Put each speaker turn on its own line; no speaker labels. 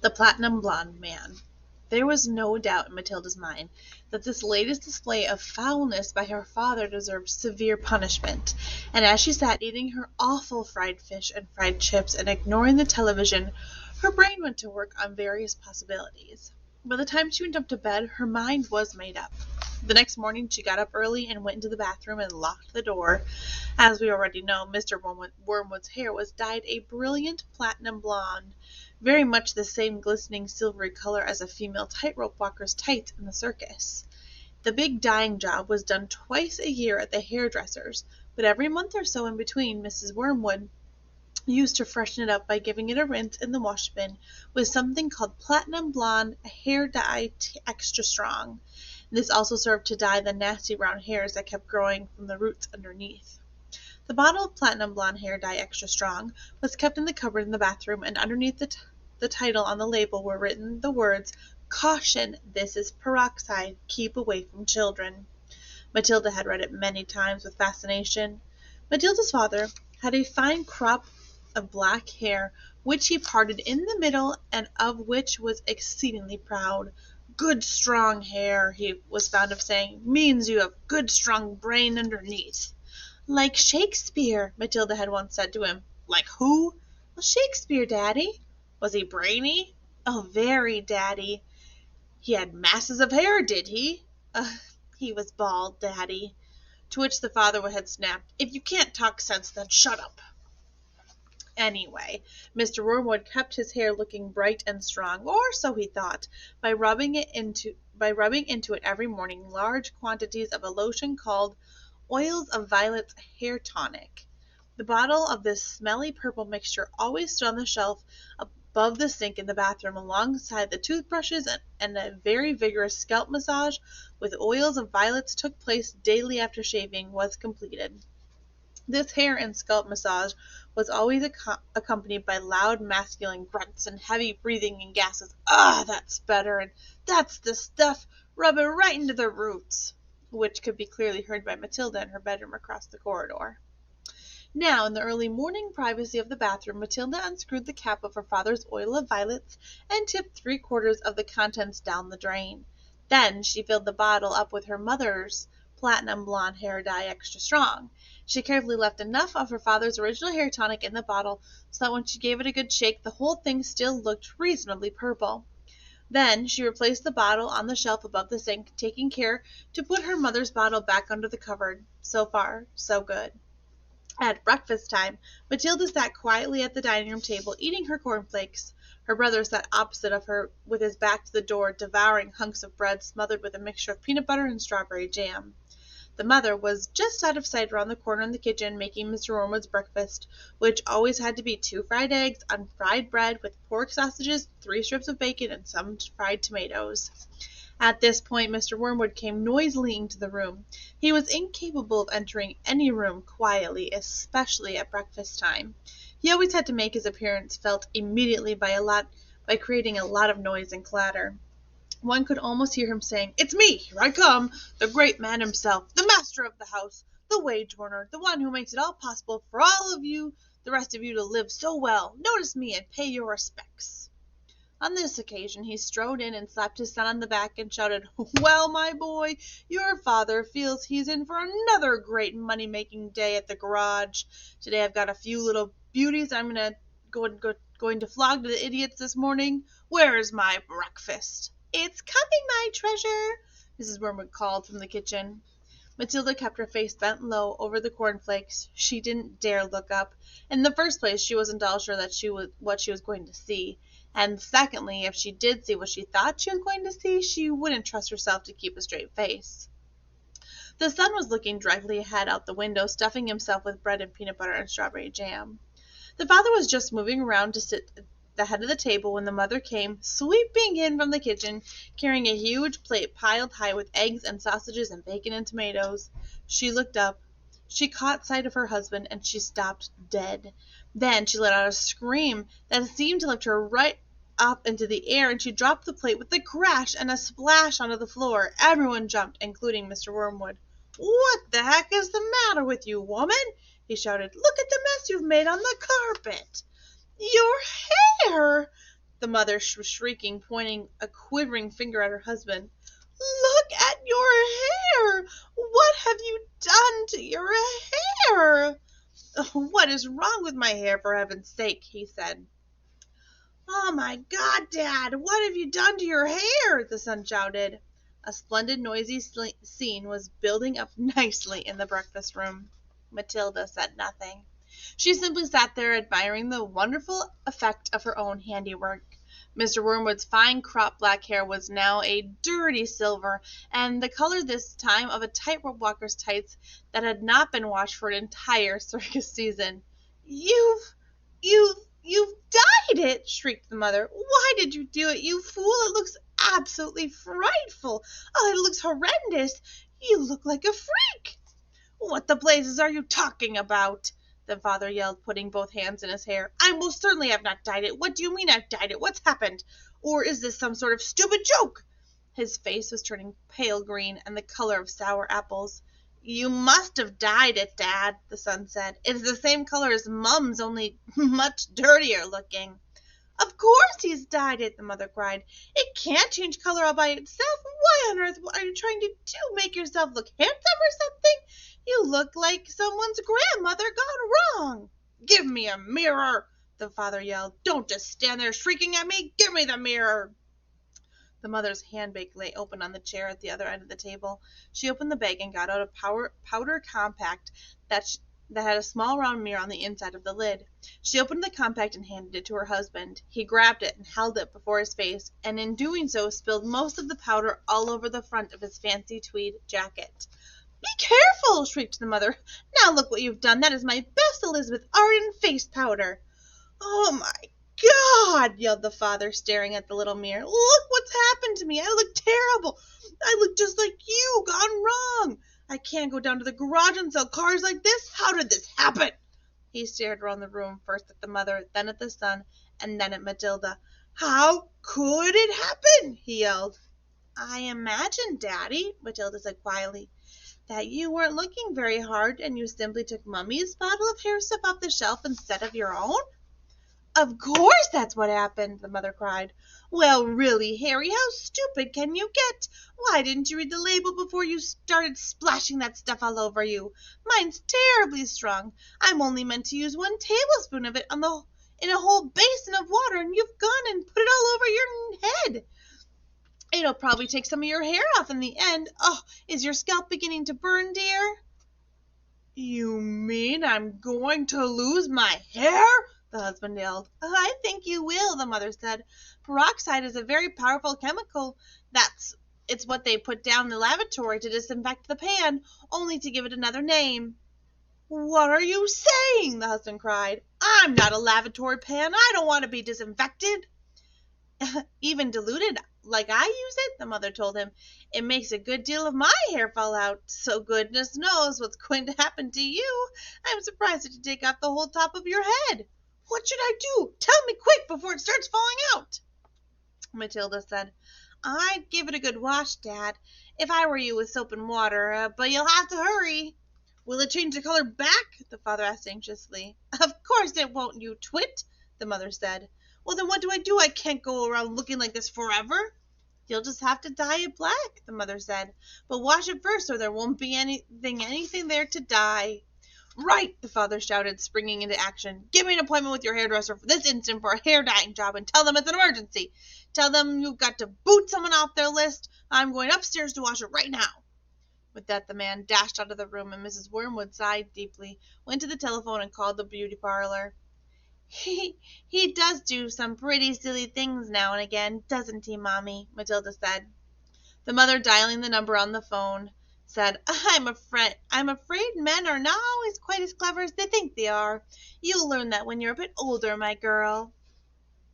The Platinum-Blond Man. There was no doubt in Matilda's mind that this latest display of foulness by her father deserved severe punishment, and as she sat eating her awful fried fish and fried chips and ignoring the television, her brain went to work on various possibilities. By the time she went up to bed, her mind was made up. The next morning she got up early and went into the bathroom and locked the door. As we already know, Mr. Wormwood's hair was dyed a brilliant platinum blonde, very much the same glistening silvery color as a female tightrope walker's tights in the circus. The big dyeing job was done twice a year at the hairdresser's, but every month or so in between Mrs. Wormwood used to freshen it up by giving it a rinse in the wash bin with something called platinum blonde hair dye extra strong. This also served to dye the nasty brown hairs that kept growing from the roots underneath. The bottle of platinum blonde hair dye extra strong was kept in the cupboard in the bathroom, and underneath the title on the label were written the words, "Caution, this is peroxide, keep away from children." Matilda had read it many times with fascination. Matilda's father had a fine crop of black hair, which he parted in the middle and of which was exceedingly proud. "Good strong hair," he was fond of saying, "means you have good strong brain underneath." "Like Shakespeare," Matilda had once said to him. "Like who?" "Well, Shakespeare, Daddy." "Was he brainy?" "Oh, very, Daddy." "He had masses of hair, did he?" "He was bald, Daddy." To which the father had snapped, "If you can't talk sense, then shut up." Anyway, Mr. Wormwood kept his hair looking bright and strong, or so he thought, by rubbing into it every morning large quantities of a lotion called Oils of Violets Hair Tonic. The bottle of this smelly purple mixture always stood on the shelf above the sink in the bathroom alongside the toothbrushes, and a very vigorous scalp massage with oils of violets took place daily after shaving was completed. This hair and scalp massage was always accompanied by loud masculine grunts and heavy breathing and gasps. "Ah, that's better," and "That's the stuff, rub it right into the roots," which could be clearly heard by Matilda in her bedroom across the corridor. Now, in the early morning privacy of the bathroom, Matilda unscrewed the cap of her father's oil of violets and tipped 3/4 of the contents down the drain. Then she filled the bottle up with her mother's platinum blonde hair dye extra strong. She carefully left enough of her father's original hair tonic in the bottle so that when she gave it a good shake the whole thing still looked reasonably purple. Then she replaced the bottle on the shelf above the sink, taking care to put her mother's bottle back under the cupboard. So far, so good. At breakfast time, Matilda sat quietly at the dining room table eating her cornflakes. Her brother sat opposite of her with his back to the door, devouring hunks of bread smothered with a mixture of peanut butter and strawberry jam. The mother was just out of sight around the corner in the kitchen, making Mr. Wormwood's breakfast, which always had to be 2 fried eggs on fried bread with pork sausages, 3 strips of bacon, and some fried tomatoes. At this point Mr. Wormwood came noisily into the room. He was incapable of entering any room quietly, especially at breakfast time. He always had to make his appearance felt immediately by creating a lot of noise and clatter. One could almost hear him saying, "It's me, here I come, the great man himself, the master of the house, the wage earner, the one who makes it all possible for all of you, the rest of you, to live so well. Notice me and pay your respects." On this occasion he strode in and slapped his son on the back and shouted, "Well, my boy, your father feels he's in for another great money-making day at the garage. Today I've got a few little beauties I'm going to flog to the idiots this morning. Where is my breakfast?" "It's coming, my treasure," Mrs. Wormwood called from the kitchen. Matilda kept her face bent low over the cornflakes. She didn't dare look up. In the first place, she wasn't all sure that what she was going to see. And secondly, if she did see what she thought she was going to see, she wouldn't trust herself to keep a straight face. The son was looking directly ahead out the window, stuffing himself with bread and peanut butter and strawberry jam. The father was just moving around to sit at the head of the table when the mother came sweeping in from the kitchen, carrying a huge plate piled high with eggs and sausages and bacon and tomatoes. She looked up. She caught sight of her husband, and she stopped dead. Then she let out a scream that seemed to lift her right up into the air, and she dropped the plate with a crash and a splash onto the floor. Everyone jumped, including Mr. Wormwood. "What the heck is the matter with you, woman?" he shouted. "Look at the mess you've made on the carpet." "Your hair!" the mother was shrieking, pointing a quivering finger at her husband. Look at your hair! What have you done to your hair? What is wrong with my hair, for heaven's sake? He said. Oh my God, Dad, what have you done to your hair? The son shouted. A splendid, noisy scene was building up nicely in the breakfast room. Matilda said nothing. She simply sat there admiring the wonderful effect of her own handiwork. Mr. Wormwood's fine cropped black hair was now a dirty silver, and the color this time of a tightrope walker's tights that had not been washed for an entire circus season. You've dyed it, shrieked the mother. Why did you do it, you fool? It looks absolutely frightful. Oh, it looks horrendous. You look like a freak. What the blazes are you talking about? The father yelled, putting both hands in his hair. I most certainly have not dyed it. What do you mean I've dyed it? What's happened? Or is this some sort of stupid joke? His face was turning pale green and the color of sour apples. You must have dyed it, Dad, the son said. It's the same color as Mum's, only much dirtier looking. Of course he's dyed it, the mother cried. It can't change color all by itself. Why on earth are you trying to do? Make yourself look handsome or something? You look like someone's grandmother gone wrong. Give me a mirror, the father yelled. Don't just stand there shrieking at me. Give me the mirror. The mother's handbag lay open on the chair at the other end of the table. She opened the bag and got out a powder compact that had a small round mirror on the inside of the lid. She opened the compact and handed it to her husband. He grabbed it and held it before his face, and in doing so spilled most of the powder all over the front of his fancy tweed jacket. Be careful, shrieked the mother. Now look what you've done. That is my best Elizabeth Arden face powder. Oh, my God, yelled the father, staring at the little mirror. Look what's happened to me. I look terrible. I look just like you, gone wrong. I can't go down to the garage and sell cars like this. How did this happen? He stared around the room, first at the mother, then at the son, and then at Matilda. How could it happen? He yelled. I imagine, Daddy, Matilda said quietly, that you weren't looking very hard and you simply took Mummy's bottle of hair stuff off the shelf instead of your own? Of course that's what happened, the mother cried. Well, really, Harry, how stupid can you get? Why didn't you read the label before you started splashing that stuff all over you? Mine's terribly strong. I'm only meant to use 1 tablespoon of it in a whole basin of water, and you've gone and put it all over your head. It'll probably take some of your hair off in the end. Oh, is your scalp beginning to burn, dear? You mean I'm going to lose my hair? The husband yelled. I think you will, the mother said. Peroxide is a very powerful chemical. It's what they put down in the lavatory to disinfect the pan, only to give it another name. What are you saying? The husband cried. I'm not a lavatory pan. I don't want to be disinfected. Even diluted like I use it, the mother told him. It makes a good deal of my hair fall out, so goodness knows what's going to happen to you. I'm surprised that you take off the whole top of your head. What should I do? Tell me quick before it starts falling out, Matilda said. I'd give it a good wash, Dad, if I were you, with soap and water, but you'll have to hurry. Will it change the color back? The father asked anxiously. Of course it won't, you twit, the mother said. Well, then what do? I can't go around looking like this forever. You'll just have to dye it black, the mother said. But wash it first, or there won't be anything there to dye. Right, the father shouted, springing into action. Give me an appointment with your hairdresser for this instant for a hair dyeing job, and tell them it's an emergency. Tell them you've got to boot someone off their list. I'm going upstairs to wash it right now. With that, the man dashed out of the room, and Mrs. Wormwood sighed deeply, went to the telephone, and called the beauty parlor. He does do some pretty silly things now and again, doesn't he, Mommy? Matilda said. The mother, dialing the number on the phone, said, I'm afraid men are not always quite as clever as they think they are. You'll learn that when you're a bit older, my girl.